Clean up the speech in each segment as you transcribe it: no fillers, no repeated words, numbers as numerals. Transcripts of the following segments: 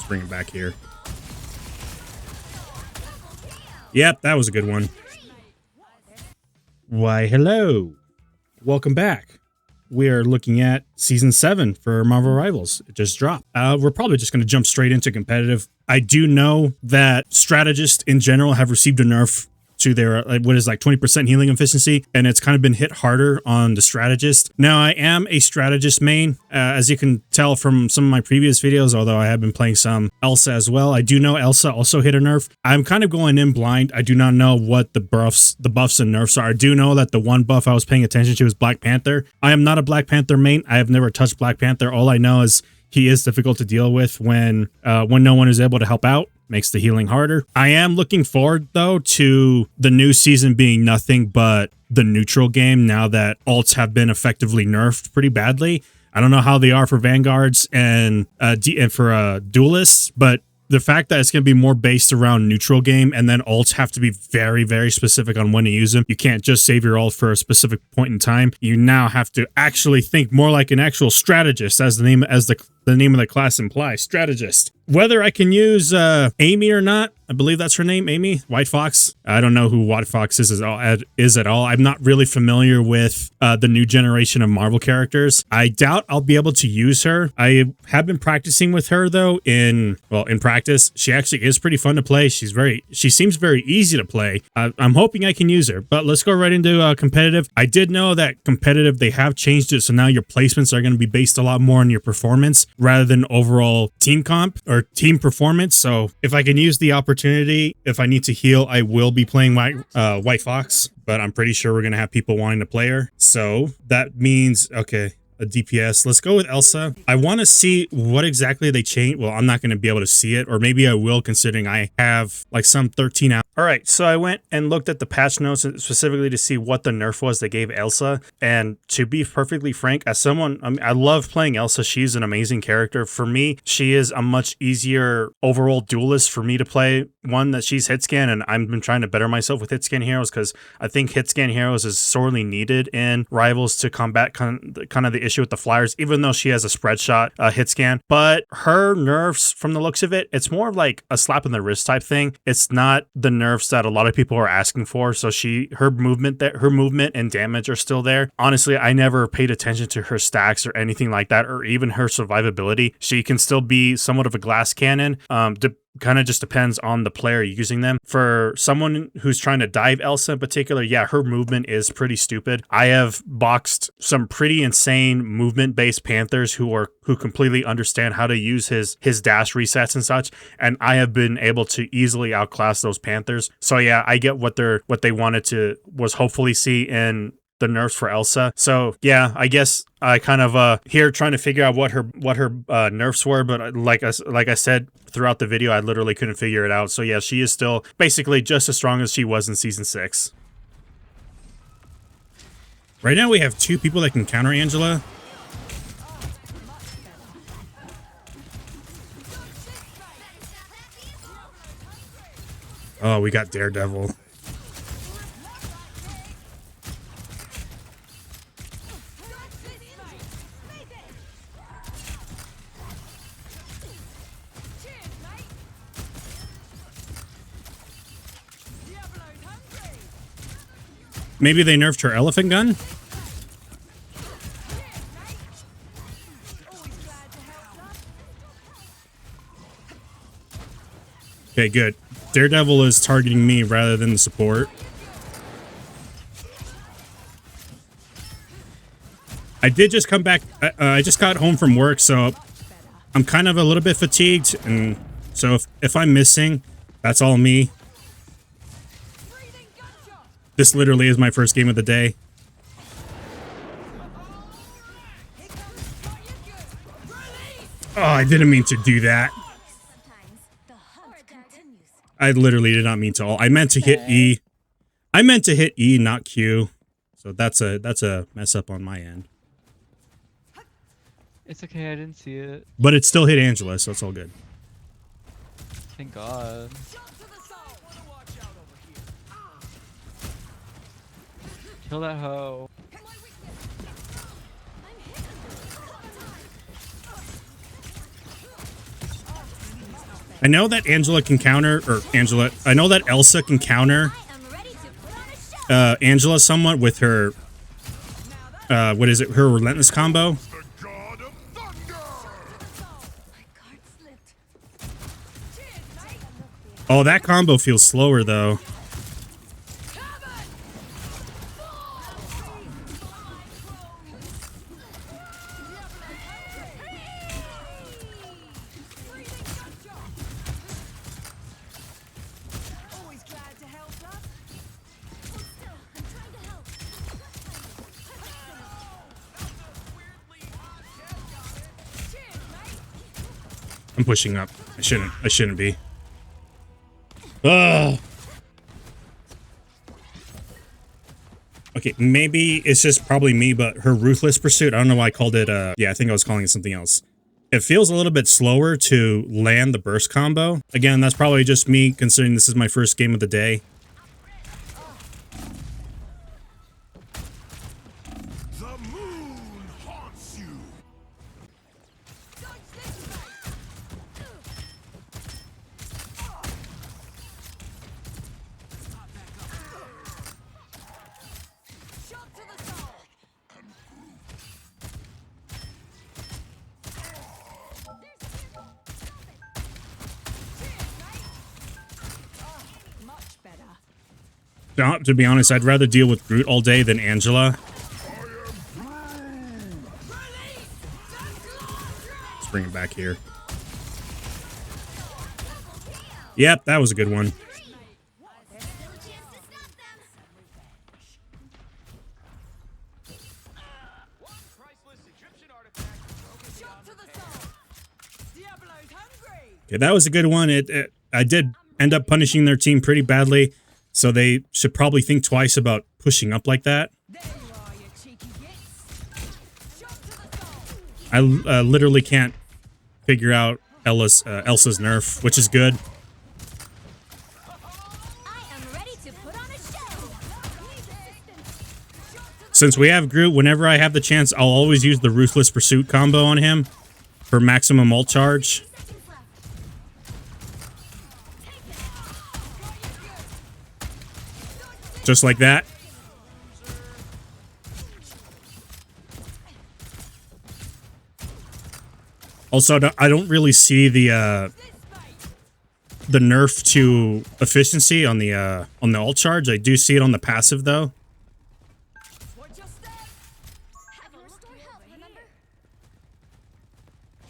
bring him back here. Yep, that was a good one. Why, hello. Welcome back. We are looking at Season 7 for Marvel Rivals. It just dropped. We're probably just going to jump straight into competitive. I do know that strategists in general have received a nerf to their, what is like 20% healing efficiency, and it's kind of been hit harder on the strategist. Now, I am a strategist main, as you can tell from some of my previous videos, although I have been playing some Elsa as well. I do know Elsa also hit a nerf. I'm kind of going in blind. I do not know what the buffs and nerfs are. I do know that the one buff I was paying attention to is Black Panther. I am not a Black Panther main. I have never touched Black Panther. All I know is he is difficult to deal with when no one is able to help out. Makes the healing harder. I am looking forward, though, to the new season being nothing but the neutral game now that alts have been effectively nerfed pretty badly. I don't know how they are for Vanguards and for duelists, but the fact that it's going to be more based around neutral game and then ults have to be very, very specific on when to use them. You can't just save your ult for a specific point in time. You now have to actually think more like an actual strategist, as the name of the class implies, strategist. Whether I can use Amy or not, I believe that's her name, Amy White Fox. I don't know who White Fox is at all. I'm not really familiar with the new generation of Marvel characters. I doubt I'll be able to use her. I have been practicing with her though in practice. She actually is pretty fun to play. She seems very easy to play. I'm hoping I can use her. But let's go right into competitive. I did know that competitive, they have changed it, so now your placements are going to be based a lot more on your performance rather than overall team comp or team performance. So if I can use the opportunity, if I need to heal, I will be playing White Fox, but I'm pretty sure we're going to have people wanting to play her. So that means, okay, a DPS. Let's go with Elsa. I want to see what exactly they changed. Well, I'm not going to be able to see it, or maybe I will, considering I have like some 13 hours. All right, so I went and looked at the patch notes specifically to see what the nerf was they gave Elsa. And to be perfectly frank, as someone, I love playing Elsa. She's an amazing character. For me, she is a much easier overall duelist for me to play. One, that she's hit scan, and I've been trying to better myself with hit scan heroes because I think hit scan heroes is sorely needed in Rivals to combat kind of the issue with the flyers, even though she has a spread shot hit scan. But her nerfs, from the looks of it, it's more of like a slap in the wrist type thing. It's not the nerfs that a lot of people are asking for. So her movement and damage are still there. Honestly, I never paid attention to her stacks or anything like that, or even her survivability. She can still be somewhat of a glass cannon. Kind of just depends on the player using them. For someone who's trying to dive Elsa in particular, yeah, her movement is pretty stupid. I have boxed some pretty insane movement-based Panthers who completely understand how to use his dash resets and such, and I have been able to easily outclass those Panthers. So yeah, I get what they wanted to was hopefully see in the nerfs for Elsa. So yeah, I guess I kind of here trying to figure out what her nerfs were, but like I said throughout the video, I literally couldn't figure it out. So yeah, she is still basically just as strong as she was in Season 6. Right now we have 2 people that can counter Angela. Oh, we got Daredevil. Maybe they nerfed her elephant gun? Okay, good. Daredevil is targeting me rather than the support. I did just come back. I just got home from work, so I'm kind of a little bit fatigued. And so if I'm missing, that's all me. This literally is my first game of the day. Oh, I didn't mean to do that. I literally did not mean to. I meant to hit E. I meant to hit E, not Q. So that's a mess up on my end. It's okay, I didn't see it. But it still hit Angela, so it's all good. Thank God. Kill that hoe. I know that Angela can counter, or Angela, I know that Elsa can counter Angela somewhat with her, what is it, her Relentless combo. Oh, that combo feels slower though. I'm pushing up. I shouldn't be. Ugh. Okay, maybe it's just probably me, but her Ruthless Pursuit, I don't know why I called it, yeah, I think I was calling it something else. It feels a little bit slower to land the burst combo. Again, that's probably just me, considering this is my first game of the day. The moon haunts you. To be honest, I'd rather deal with Groot all day than Angela. Let's bring it back here. Yep, that was a good one. Okay, that was a good one. I did end up punishing their team pretty badly, so they should probably think twice about pushing up like that. I literally can't figure out Elsa's nerf, which is good. Since we have Groot, whenever I have the chance, I'll always use the Ruthless Pursuit combo on him for maximum ult charge. Just like that. Also, I don't really see the nerf to efficiency on the ult charge. I do see it on the passive though.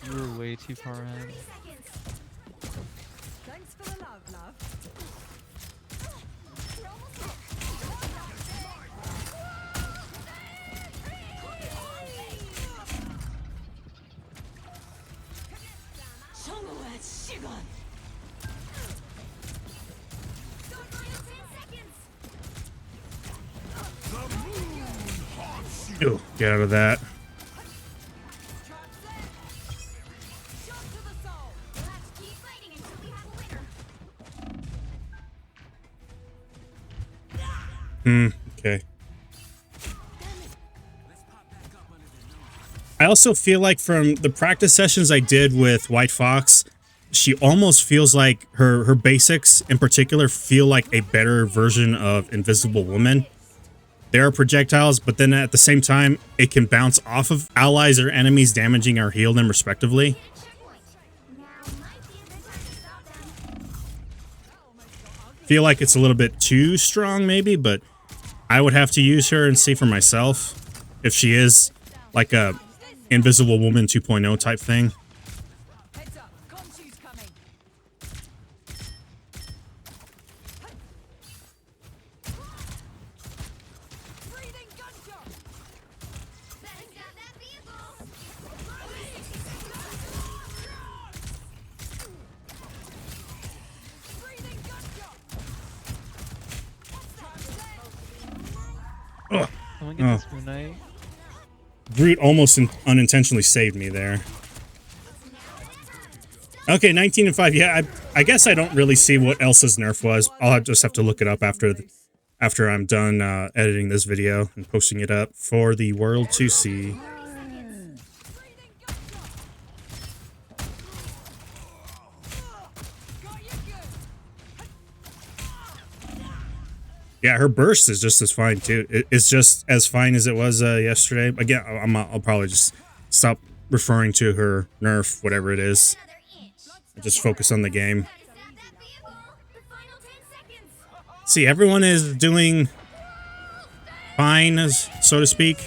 You were way too far in. Thanks for the love, love. Ew, get out of that. Okay. I also feel like from the practice sessions I did with White Fox, she almost feels like her basics in particular feel like a better version of Invisible Woman. There are projectiles, but then at the same time, it can bounce off of allies or enemies, damaging or heal them respectively. Feel like it's a little bit too strong maybe, but I would have to use her and see for myself if she is like a Invisible Woman 2.0 type thing. Heads up, Khonshu's coming. Breathing gunshot. Ben's got that vehicle. Breathing gunshot. Ugh. Someone get this Moon Knight. Groot almost unintentionally saved me there. Okay, 19 and 5. Yeah, I guess I don't really see what Elsa's nerf was. I'll just have to look it up after I'm done editing this video and posting it up for the world to see. Yeah, her burst is just as fine too. It's just as fine as it was yesterday. Again, I'll probably just stop referring to her nerf, whatever it is. And just focus on the game. See, everyone is doing fine, as so to speak.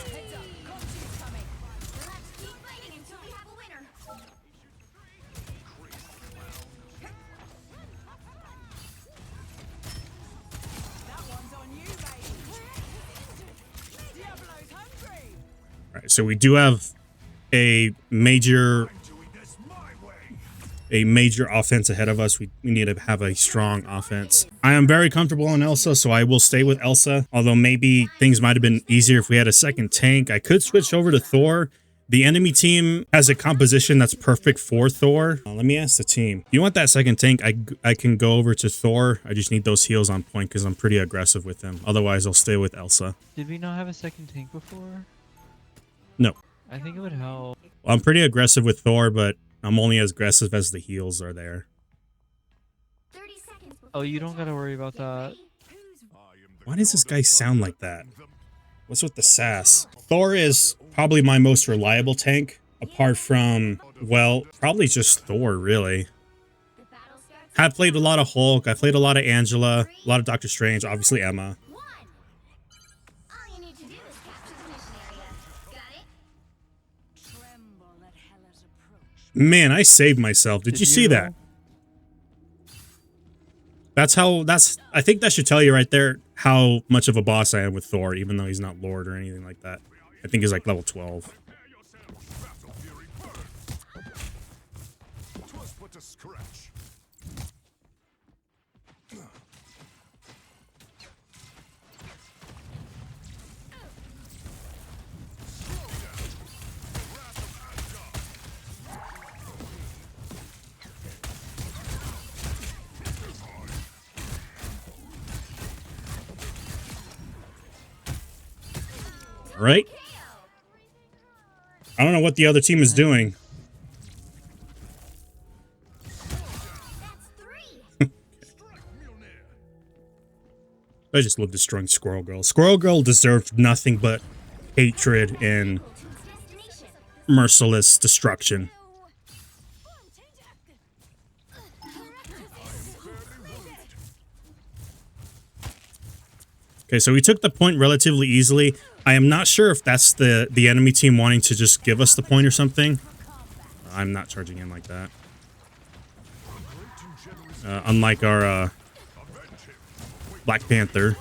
All right, so we do have a major offense ahead of us. We need to have a strong offense. I am very comfortable on Elsa, so I will stay with Elsa. Although maybe things might have been easier if we had a second tank. I could switch over to Thor. The enemy team has a composition that's perfect for Thor. Let me ask the team. If you want that second tank, I can go over to Thor. I just need those heals on point because I'm pretty aggressive with them. Otherwise, I'll stay with Elsa. Did we not have a second tank before? No. I think it would help. Well, I'm pretty aggressive with Thor, but I'm only as aggressive as the heals are there. Oh, you don't gotta worry about that. Why does this guy sound like that? What's with the sass? Thor is probably my most reliable tank, apart from, well, probably just Thor, really. I've played a lot of Hulk, I played a lot of Angela, a lot of Doctor Strange, obviously Emma. Man, I saved myself. Did you see that? I think that should tell you right there how much of a boss I am with Thor, even though he's not Lord or anything like that. I think he's like level 12. Right? I don't know what the other team is doing. I just love destroying Squirrel Girl. Squirrel Girl deserved nothing but hatred and merciless destruction. Okay, so we took the point relatively easily. I am not sure if that's the enemy team wanting to just give us the point or something. I'm not charging in like that. Unlike our Black Panther.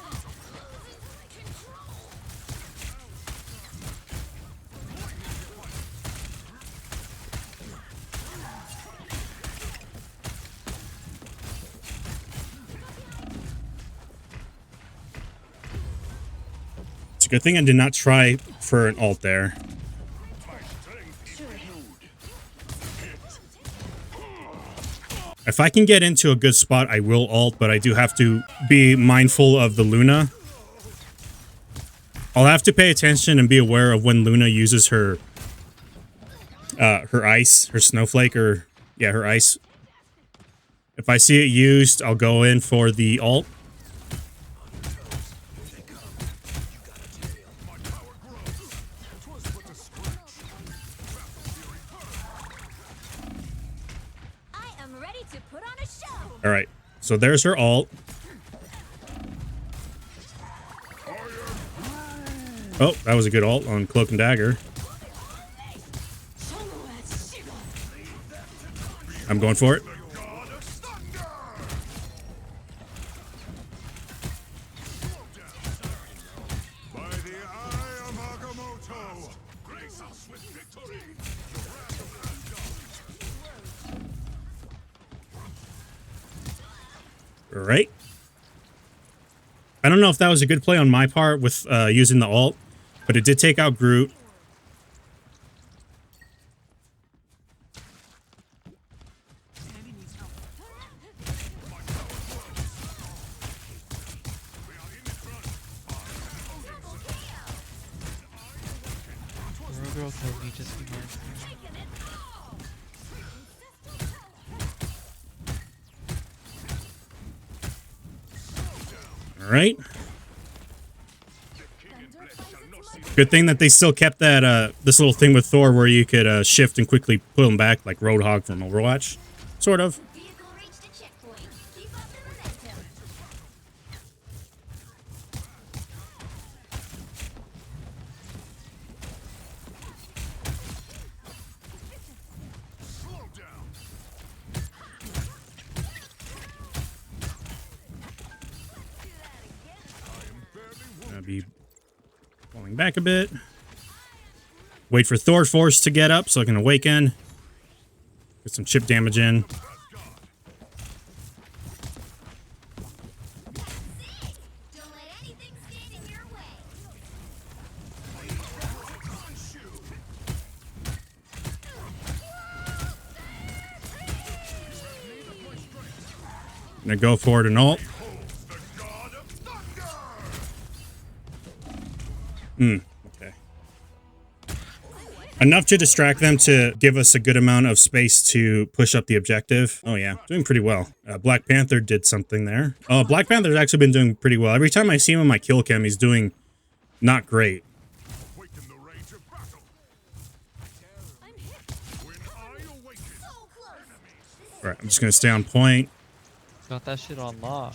Good thing I did not try for an ult there. If I can get into a good spot, I will ult, but I do have to be mindful of the Luna. I'll have to pay attention and be aware of when Luna uses her ice, her snowflake, or yeah, her ice. If I see it used, I'll go in for the ult. All right, so there's her ult. Oh, that was a good ult on Cloak and Dagger. I'm going for it. Right. I don't know if that was a good play on my part with using the ult, but it did take out Groot. Girl told me just be mindful. All right. Good thing that they still kept that this little thing with Thor where you could shift and quickly pull him back like Roadhog from Overwatch. Sort of. Vehicle reached a checkpoint. Keep up the momentum. Slow down. Gonna be pulling back a bit. Wait for Thor Force to get up so I can awaken. Get some chip damage in. Don't let anything stand in your way. Gonna go for it and ult. The god of thunder. Okay. Enough to distract them to give us a good amount of space to push up the objective. Oh yeah, doing pretty well. Black Panther did something there. Oh, Black Panther's actually been doing pretty well. Every time I see him on my kill cam, he's doing not great. Awaken the rage of battle. I'm hit. When I awaken, So close. All right, I'm just gonna stay on point. Got that shit on lock.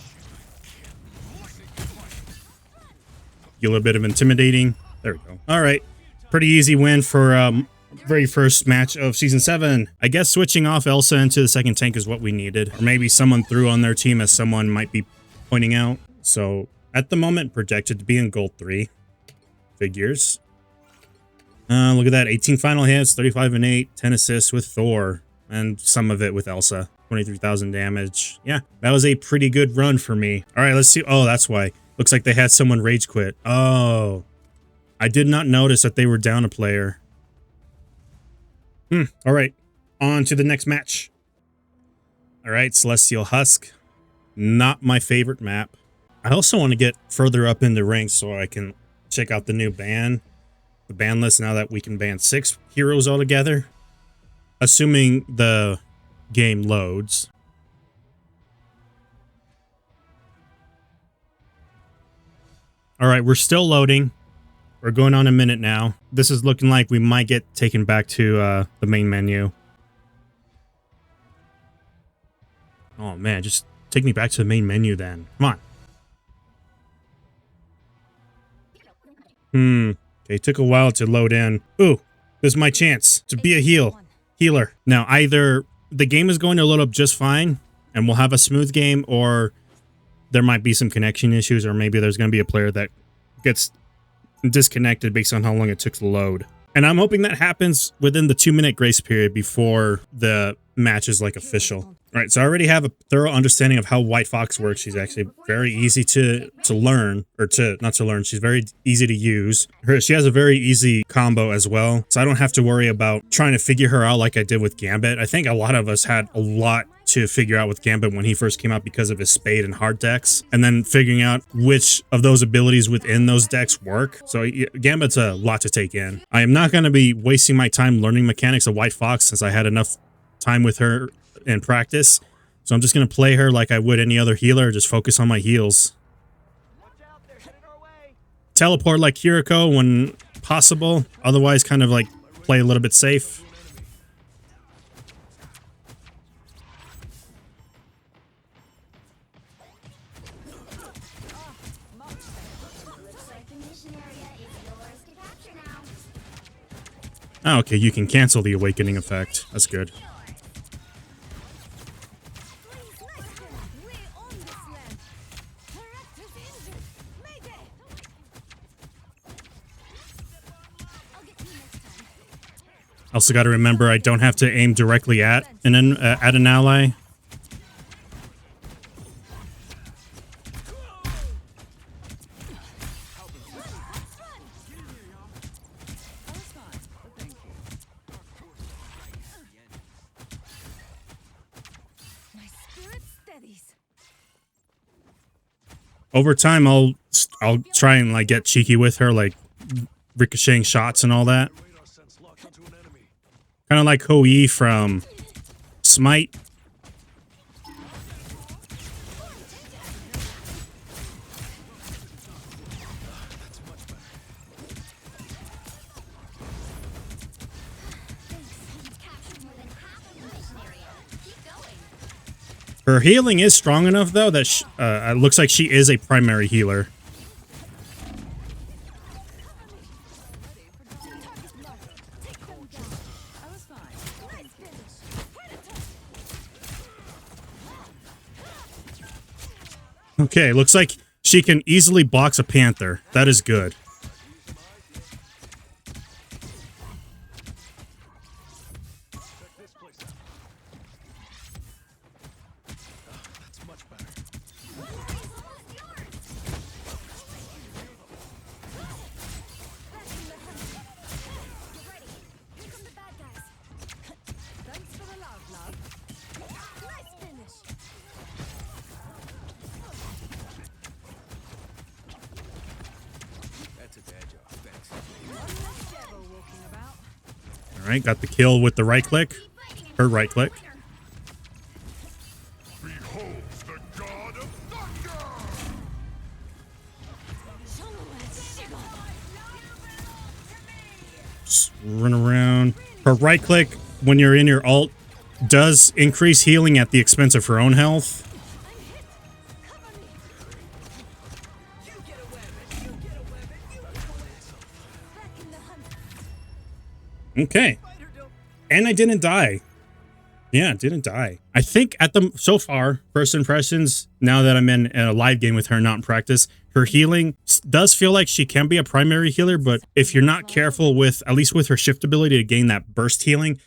Get a little bit of intimidating. There we go. All right, pretty easy win for very first match of season 7. I guess switching off Elsa into the second tank is what we needed, or maybe someone threw on their team as someone might be pointing out. So at the moment, projected to be in gold 3 figures. Look at that, 18 final hits, 35 and 8, 10 assists with Thor, and some of it with Elsa. 23,000 damage. Yeah, that was a pretty good run for me. All right, let's see. Oh, that's why. Looks like they had someone rage quit. Oh, I did not notice that they were down a player. All right, on to the next match. All right, Celestial Husk. Not my favorite map. I also want to get further up into ranks so I can check out the new ban. The ban list now that we can ban 6 heroes altogether. Assuming the game loads. All right, we're still loading. We're going on a minute now. This is looking like we might get taken back to the main menu. Oh man, just take me back to the main menu then. Come on. Okay, it took a while to load in. Ooh, this is my chance to be a healer. Now, either the game is going to load up just fine and we'll have a smooth game, or there might be some connection issues, or maybe there's going to be a player that gets disconnected based on how long it took to load. And I'm hoping that happens within the 2-minute grace period before the match is like official. All right, so I already have a thorough understanding of how White Fox works. She's actually very easy to learn, or not to learn. She's very easy to use. She has a very easy combo as well, so I don't have to worry about trying to figure her out like I did with Gambit. I think a lot of us had a lot to figure out with Gambit when he first came out because of his Spade and Hard decks, and then figuring out which of those abilities within those decks work. So Gambit's a lot to take in. I am not going to be wasting my time learning mechanics of White Fox since I had enough time with her in practice. So I'm just going to play her like I would any other healer, just focus on my heals. Teleport like Kiriko when possible, otherwise kind of like play a little bit safe. Oh, okay, you can cancel the awakening effect. That's good. Also got to remember I don't have to aim directly at an ally. Over time, I'll try and like get cheeky with her, like ricocheting shots and all that. Kind of like Hou-Yi from Smite. Her healing is strong enough though that it looks like she is a primary healer. Okay, looks like she can easily box a panther. That is good. All right, got the kill with the right click. Her right click. Behold the god of thunder! Just run around. Her right click, when you're in your ult, does increase healing at the expense of her own health. Okay. And I didn't die. Yeah, didn't die. I think at the so far, first impressions, now that I'm in a live game with her, not in practice, her healing does feel like she can be a primary healer, but if you're not careful with, at least with her shift ability to gain that burst healing,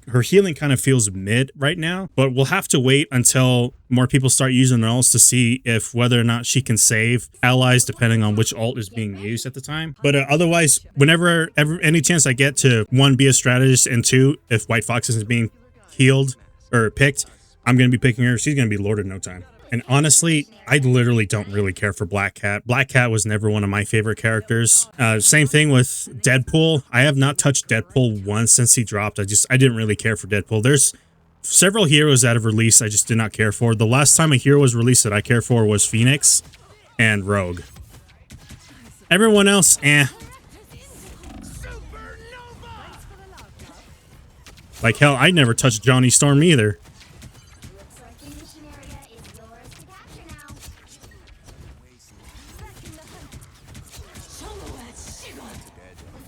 her healing kind of feels mid right now, but we'll have to wait until more people start using the ults to see if whether or not she can save allies depending on which ult is being used at the time. But otherwise, whenever any chance I get to, one, be a strategist, and two, if White Fox isn't being healed or picked, I'm going to be picking her. She's going to be Lord in no time. And honestly, I literally don't really care for Black Cat. Black Cat was never one of my favorite characters. Same thing with Deadpool. I have not touched Deadpool once since he dropped. I didn't really care for Deadpool. There's several heroes that have released I just did not care for. The last time a hero was released that I care for was Phoenix and Rogue. Everyone else, eh. Like hell, I never touched Johnny Storm either. Looks like the mission area is yours to capture now.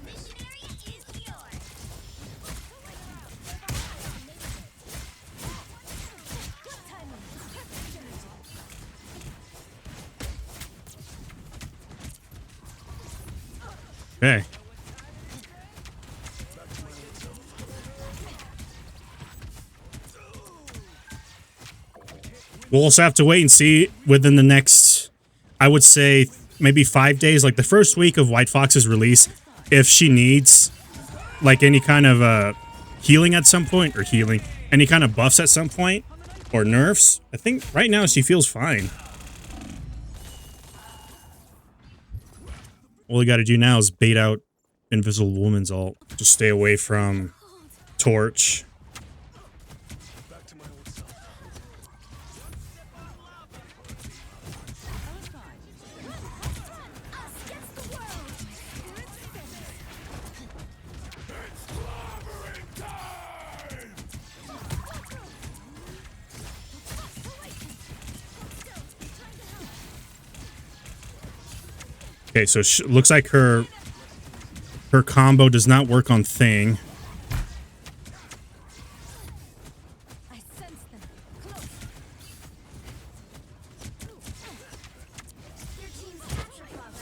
Mission area is yours. Okay. We'll also have to wait and see within the next, I would say, maybe 5 days, like the first week of White Fox's release, if she needs like any kind of healing at some point, or any kind of buffs at some point, or nerfs. I think right now she feels fine. All we got to do now is bait out Invisible Woman's ult. Just stay away from Torch. Okay, so looks like her combo does not work on Thing. I sense them. Close. Your team's capture clover.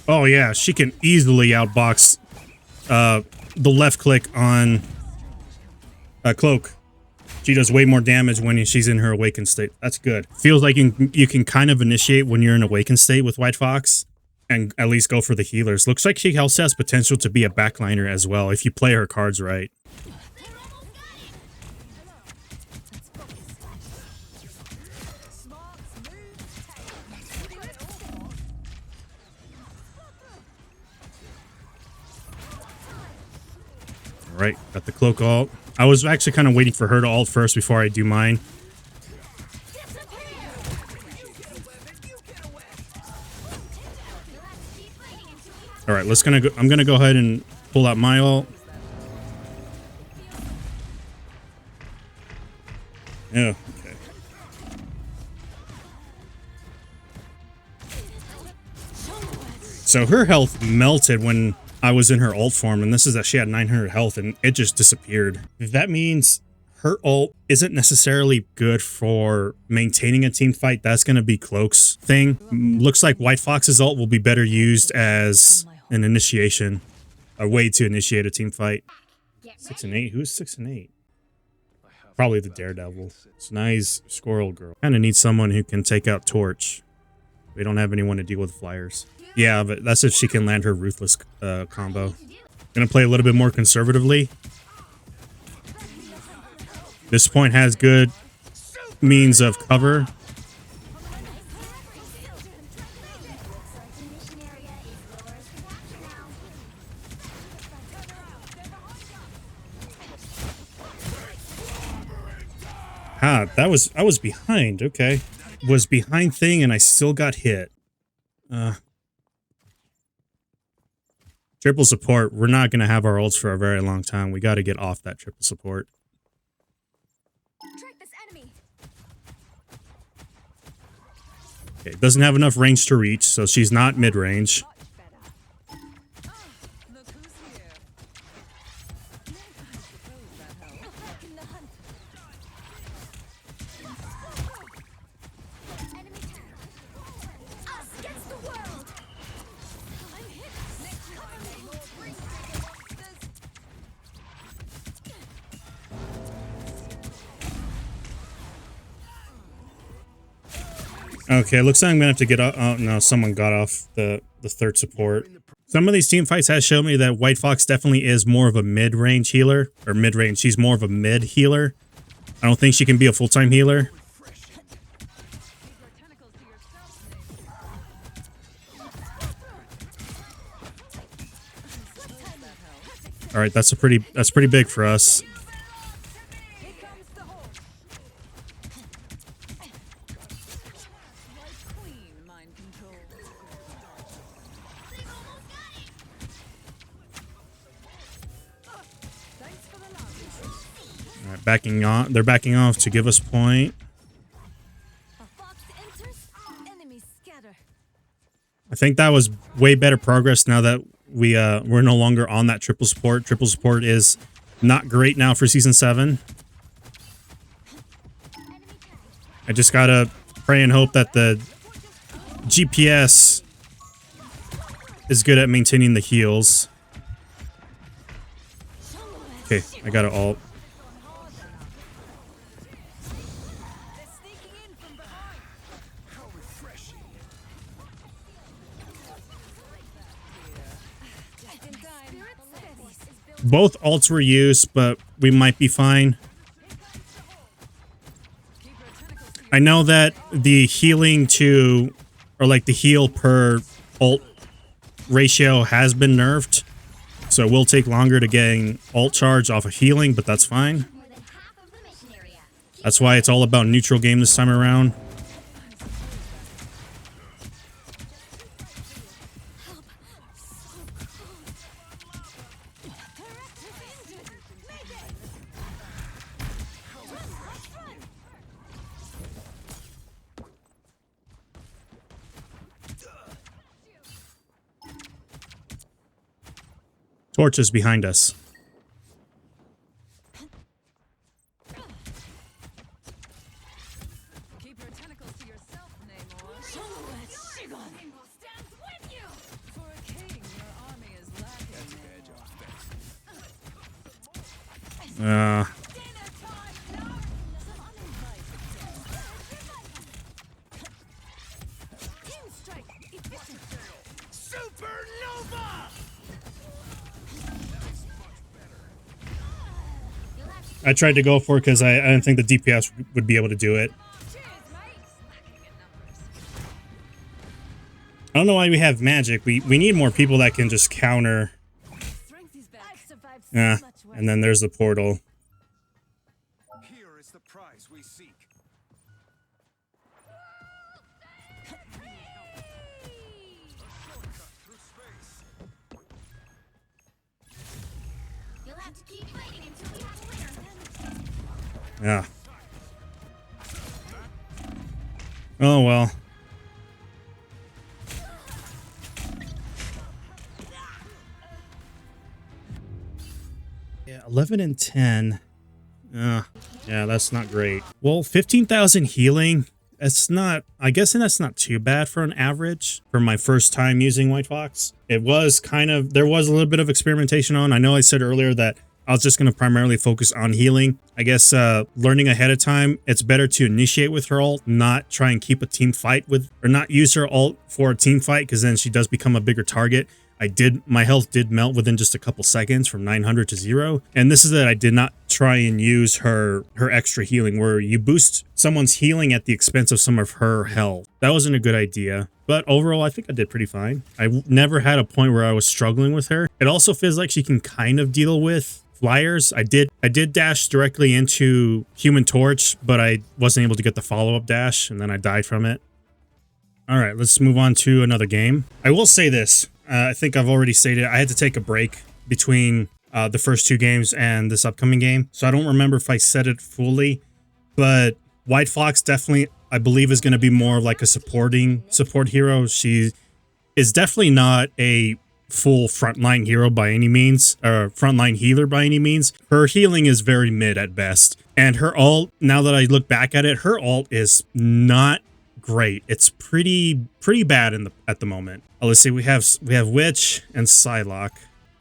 Oh yeah, she can easily outbox the left click on Cloak. She does way more damage when she's in her awakened state. That's good. Feels like you can kind of initiate when you're in awakened state with White Fox and at least go for the healers. Looks like she also has potential to be a backliner as well if you play her cards right. All right, got the Cloak ult. I was actually kind of waiting for her to ult first before I do mine. All right, I'm gonna go ahead and pull out my ult. Oh, okay. So her health melted when I was in her ult form, and this is that she had 900 health, and it just disappeared. That means her ult isn't necessarily good for maintaining a team fight. That's going to be Cloak's thing. Looks like White Fox's ult will be better used as an initiation, a way to initiate a team fight. 6 and 8? Who's 6 and 8? Probably the Daredevil. Snai's Squirrel Girl. Kind of need someone who can take out Torch. We don't have anyone to deal with flyers. Yeah, but that's if she can land her Ruthless combo. Gonna play a little bit more conservatively. This point has good means of cover. I was behind. Okay, was behind thing, and I still got hit. Triple support. We're not gonna have our ults for a very long time. We got to get off that triple support. Track this enemy. Okay, doesn't have enough range to reach, so she's not mid range. Us against the world. I'm hit. Okay, looks like I'm gonna have to get off. Oh no, someone got off the third support. Some of these team fights has shown me that White Fox definitely is more of a mid-range healer, or mid-range. She's more of a mid healer. I don't think she can be a full-time healer. All right, that's pretty big for us. All right, backing on. They're backing off to give us point. I think that was way better progress now that we're no longer on that triple support. Triple support is not great now for season 7. I just gotta pray and hope that the GPS is good at maintaining the heals. Okay, I got it all. Both ults were used, but we might be fine. I know that the healing to, or like the heal per ult ratio has been nerfed. So it will take longer to gain ult charge off of healing, but that's fine. More than half of the mission area. That's why it's all about neutral game this time around. Torch is behind us. Keep your tentacles to yourself, Namor. Symbol stands with you. For a king, your army is lacking. Uh, Dinner time. No. Team strike. Efficient. Supernova! I tried to go for it because I didn't think the DPS would be able to do it. Cheers, mate. I don't know why we have magic. We need more people that can just counter. Strength is back. I've survived so Yeah, much worse. and then there's the portal. Here is the prize we seek. Through space. You'll have to keep fighting until we have a winner. Yeah. Oh well. Yeah, 11 and 10. Yeah, that's not great. Well, 15,000 healing. It's not, I guess that's not too bad for an average for my first time using White Fox. It was kind of, there was a little bit of experimentation on. I know I said earlier that I was just going to primarily focus on healing. I guess learning ahead of time, it's better to initiate with her ult, not try and keep a team fight with, or not use her ult for a team fight, because then she does become a bigger target. My health did melt within just a couple seconds from 900 to 0. And this is that I did not try and use her extra healing, where you boost someone's healing at the expense of some of her health. That wasn't a good idea. But overall, I think I did pretty fine. I never had a point where I was struggling with her. It also feels like she can kind of deal with flyers. I did dash directly into Human Torch, but I wasn't able to get the follow-up dash, and then I died from it. All right, let's move on to another game. I will say this. I think I've already stated I had to take a break between the first two games and this upcoming game. So I don't remember if I said it fully, but White Fox definitely, I believe, is going to be more like a support hero. She is definitely not a full frontline hero by any means, or frontline healer by any means. Her healing is very mid at best. And her ult, now that I look back at it, her ult is not great. It's pretty bad at the moment. Let's see, we have Witch and Psylocke.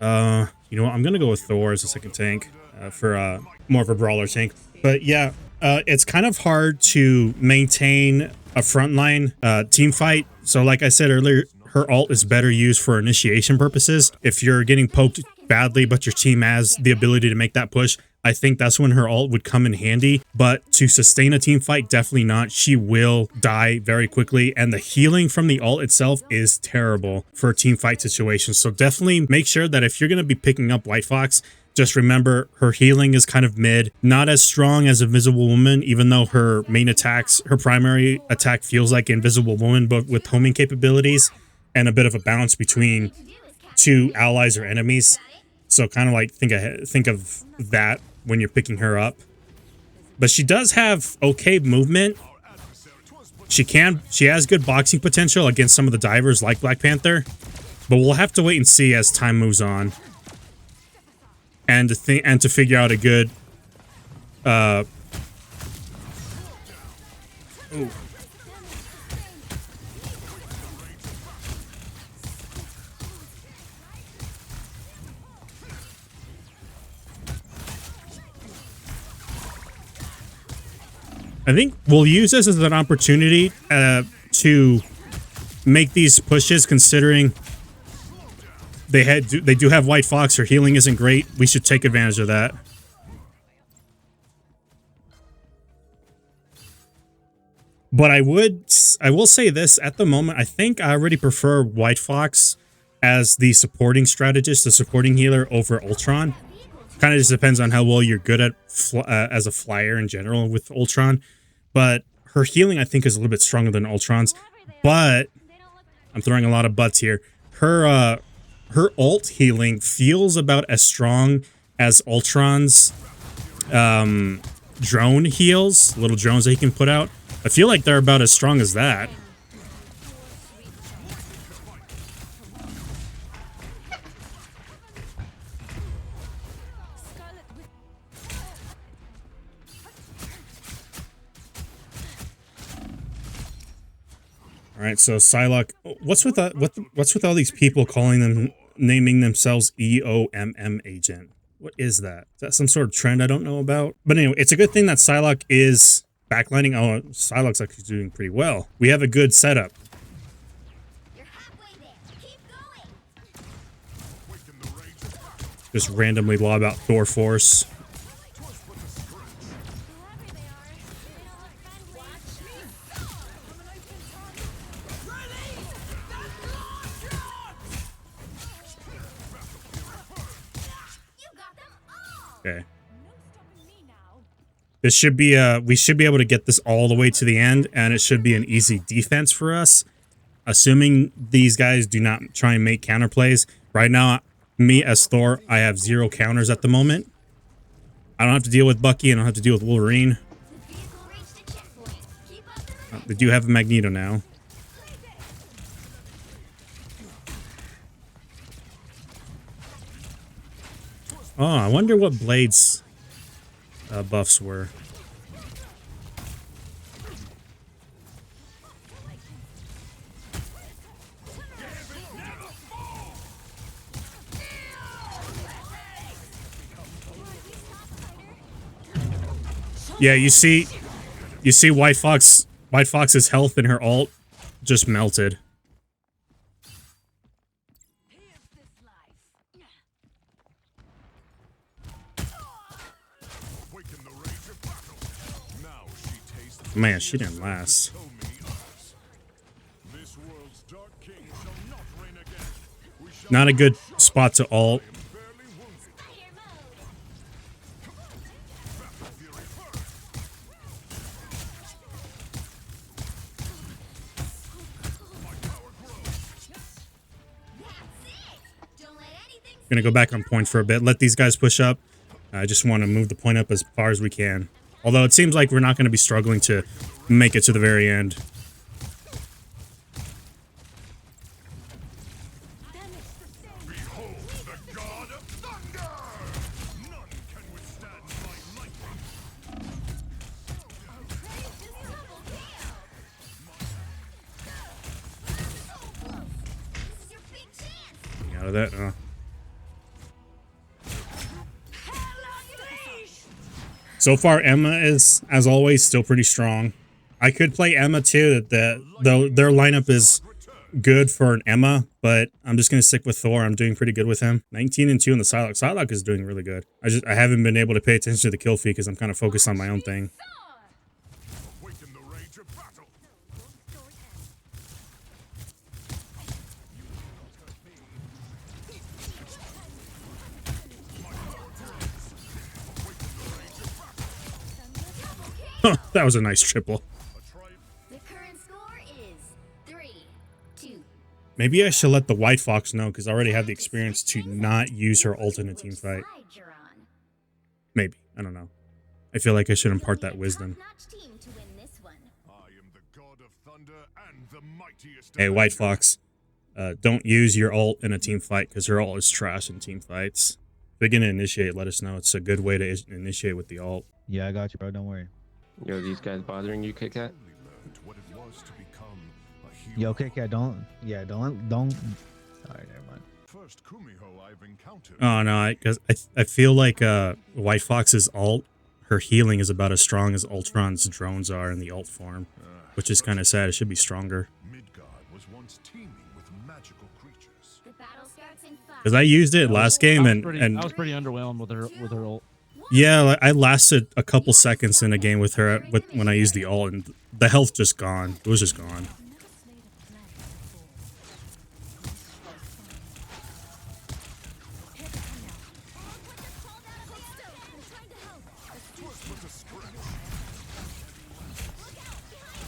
You know what? I'm gonna go with Thor as a second tank for more of a brawler tank. But yeah, it's kind of hard to maintain a frontline team fight. So like I said earlier, her ult is better used for initiation purposes. If you're getting poked badly, but your team has the ability to make that push, I think that's when her ult would come in handy. But to sustain a team fight, definitely not. She will die very quickly, and the healing from the ult itself is terrible for a team fight situation. So definitely make sure that if you're going to be picking up White Fox, just remember her healing is kind of mid, not as strong as Invisible Woman, even though her main attacks, her primary attack feels like Invisible Woman, but with homing capabilities and a bit of a balance between two allies or enemies. So kind of like think of that when you're picking her up. But she does have okay movement. She has good boxing potential against some of the divers like Black Panther. But we'll have to wait and see as time moves on. And to figure out a good ooh. I think we'll use this as an opportunity to make these pushes, considering they do have White Fox. Her healing isn't great. We should take advantage of that. But I will say this, at the moment, I think I already prefer White Fox as the supporting strategist, the supporting healer over Ultron. Kind of just depends on how well you're good at as a flyer in general with Ultron. But her healing, I think, is a little bit stronger than Ultron's. But I'm throwing a lot of buts here. Her ult healing feels about as strong as Ultron's drone heals, little drones that he can put out. I feel like they're about as strong as that. All right, so Psylocke, what's with all these people naming themselves EOMM agent? What is that? Is that some sort of trend I don't know about? But anyway, it's a good thing that Psylocke is backlining. Oh, Psylocke's actually doing pretty well. We have a good setup. You're halfway there. Keep going. Just randomly lob out Thor Force. Okay. This should be we should be able to get this all the way to the end, and it should be an easy defense for us, assuming these guys do not try and make counterplays. Right now, me as Thor, I have 0 counters at the moment. I don't have to deal with Bucky, I don't have to deal with Wolverine. The vehicle reached a checkpoint. Keep up the They do have a Magneto now. Oh, I wonder what Blade's buffs were. Yeah, you see White Fox's health and her ult just melted. Awaken the rage of battle. Now she tastes Man, she didn't last. so many others. This world's dark king shall not reign again. We shall Not a good spot to ult. barely wounded. Fire mode. Battle fury first. My power grows. That's it. Don't let anything Gonna go back on point for a bit. Let these guys push up. I just want to move the point up as far as we can. Although it seems like we're not going to be struggling to make it to the very end. Behold the god of thunder! None can withstand my lightning. This is your big chance. Getting out of that. So far, Emma is, as always, still pretty strong. I could play Emma too. Though their lineup is good for an Emma, but I'm just gonna stick with Thor. I'm doing pretty good with him. 19-2 in the Psylocke. Psylocke is doing really good. I haven't been able to pay attention to the kill feed because I'm kind of focused on my own thing. Awaken the rage of battle. That was a nice triple. A triumph. The current score is 3-2. Maybe I should let the White Fox know because I already have the experience to not use her ult in a team fight. Side you're on. Maybe. I don't know. I feel like I should impart that wisdom. Top-notch team to win this one. I am the god of thunder and the mightiest. Hey, White avenger. Fox. Don't use your ult in a team fight because her ult is trash in team fights. If you're gonna initiate, let us know. It's a good way to initiate with the ult. Yeah, I got you, bro. Don't worry. Yo, these guys bothering you, Kit Kat? Only learned what it was to become a Yo, hero. Kit Kat, don't. Yeah, don't. All right, never mind. First Kumiho I've encountered. Oh no, because I feel like White Fox's ult, her healing is about as strong as Ultron's drones are in the ult form, which is kind of sad. It should be stronger. Midgard was once teeming with magical creatures. The battle starts in 5. Because I used it last game I and was pretty underwhelmed with her ult. yeah, like, I lasted a couple seconds in a game with her when I used the ult, and the health just gone. It was just gone.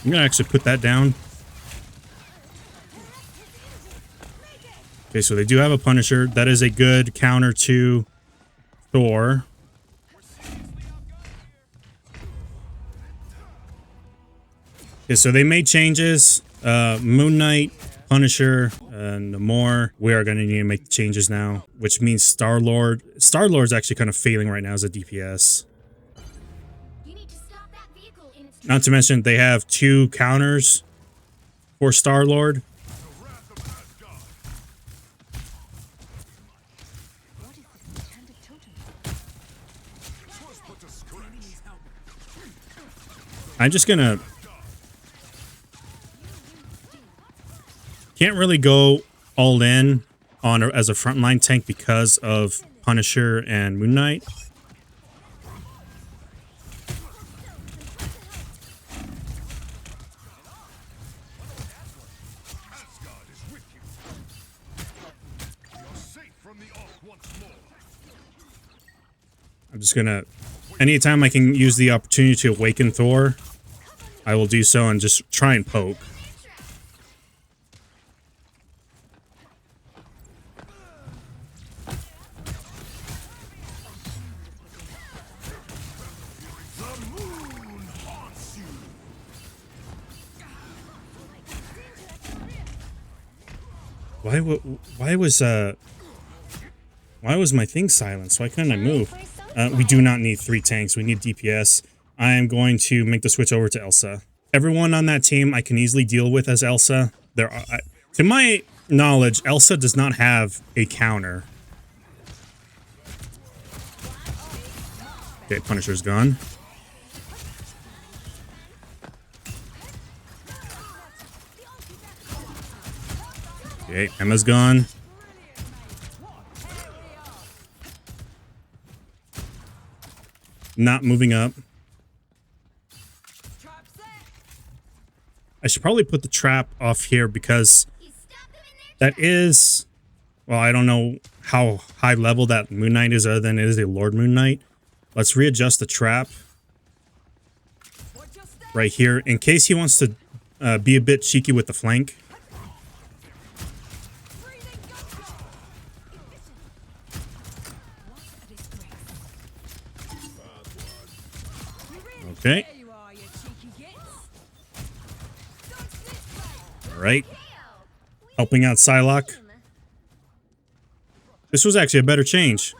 I'm gonna actually put that down. Okay, so they do have a Punisher. That is a good counter to Thor. Okay, so they made changes. Moon Knight, Punisher, Namor. We are going to need to make changes now, which means Star-Lord. Star-Lord's actually kind of failing right now as a DPS. You need to stop that vehicle in its Not to mention they have 2 counters for Star-Lord. The wrath of Asgard. Twas but a scratch. I'm just gonna... Can't really go all in on as a frontline tank because of Punisher and Moon Knight. Asgard is with you. You're safe from the Ark once more. I'm just gonna... Anytime I can use the opportunity to awaken Thor, I will do so and just try and poke. The moon haunts you. why was my thing silenced? Why couldn't I move? We do not need 3 tanks. We need DPS. I am going to make the switch over to Elsa. Everyone on that team I can easily deal with as Elsa. To my knowledge, Elsa does not have a counter. Okay, Punisher's gone. Okay, Emma's gone. Not moving up. I should probably put the trap off here because that is, well, I don't know how high level that Moon Knight is other than it is a Lord Moon Knight. Let's readjust the trap right here in case he wants to be a bit cheeky with the flank. Okay. All right. Helping out Psylocke. This was actually a better change.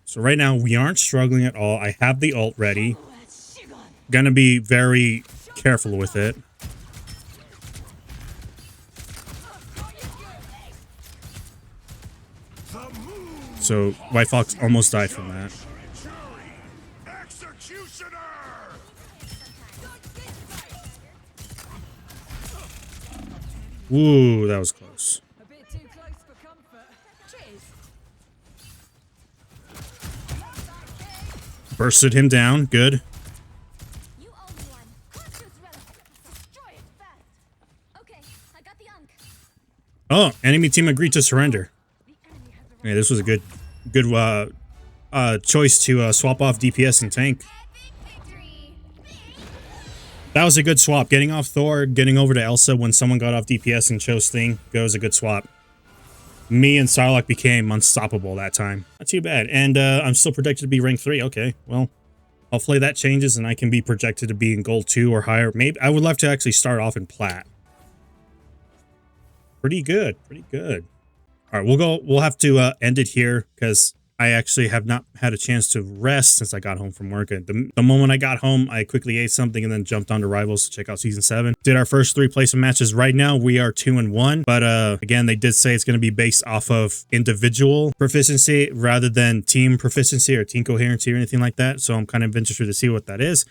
So right now we aren't struggling at all. I have the ult ready. Gonna be very careful with it. So White Fox almost died from that. Executioner! Ooh, that was close. A bit too close for comfort. Cheers. Bursted him down. Good. You owe me one. Crush this relic. Destroy it fast. Okay, I got the unk. Oh, enemy team agreed to surrender. The enemy has the Yeah, this was a good choice to swap off DPS and tank. epic victory. That was a good swap. Getting off Thor, getting over to Elsa when someone got off DPS and chose Thing. That was a good swap. Me and Psylocke became unstoppable that time. Not too bad. And I'm still projected to be rank 3. Okay, well, hopefully that changes and I can be projected to be in gold 2 or higher. Maybe I would love to actually start off in plat. Pretty good. Pretty good. All right, we'll have to end it here because I actually have not had a chance to rest since I got home from work. The moment I got home, I quickly ate something and then jumped onto Rivals to check out Season 7. Did our first 3 placement matches. Right now, we are 2-1. But again, they did say it's going to be based off of individual proficiency rather than team proficiency or team coherency or anything like that. So I'm kind of interested to see what that is.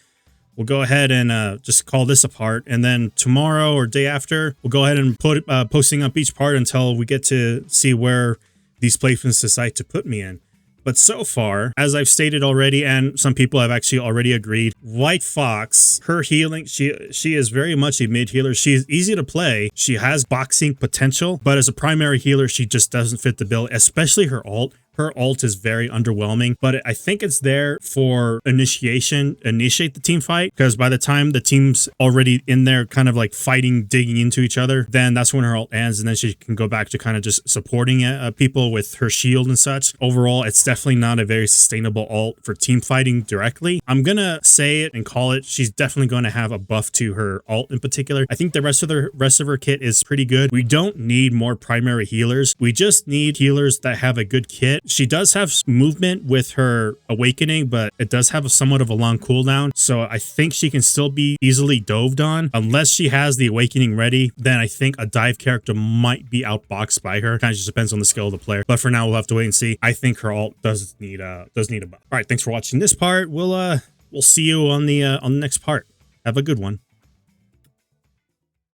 We'll go ahead and just call this a part. And then tomorrow or day after, we'll go ahead and put posting up each part until we get to see where these placements decide to put me in. But so far, as I've stated already, and some people have actually already agreed, White Fox, her healing, she is very much a mid healer. She is easy to play. She has boxing potential, but as a primary healer, she just doesn't fit the bill, especially her ult. Her ult is very underwhelming, but I think it's there for initiate the team fight, because by the time the team's already in there kind of like fighting, digging into each other, then that's when her ult ends, and then she can go back to kind of just supporting people with her shield and such. Overall, it's definitely not a very sustainable ult for team fighting directly. I'm gonna say it and call it, she's definitely going to have a buff to her ult in particular. I think the rest of her kit is pretty good. We don't need more primary healers. We just need healers that have a good kit. She does have movement with her awakening, but it does have somewhat of a long cooldown. So I think she can still be easily doved on. Unless she has the awakening ready, then I think a dive character might be outboxed by her. Kind of just depends on the skill of the player. But for now, we'll have to wait and see. I think her ult does need a buff. All right, thanks for watching this part. We'll see you on the next part. Have a good one.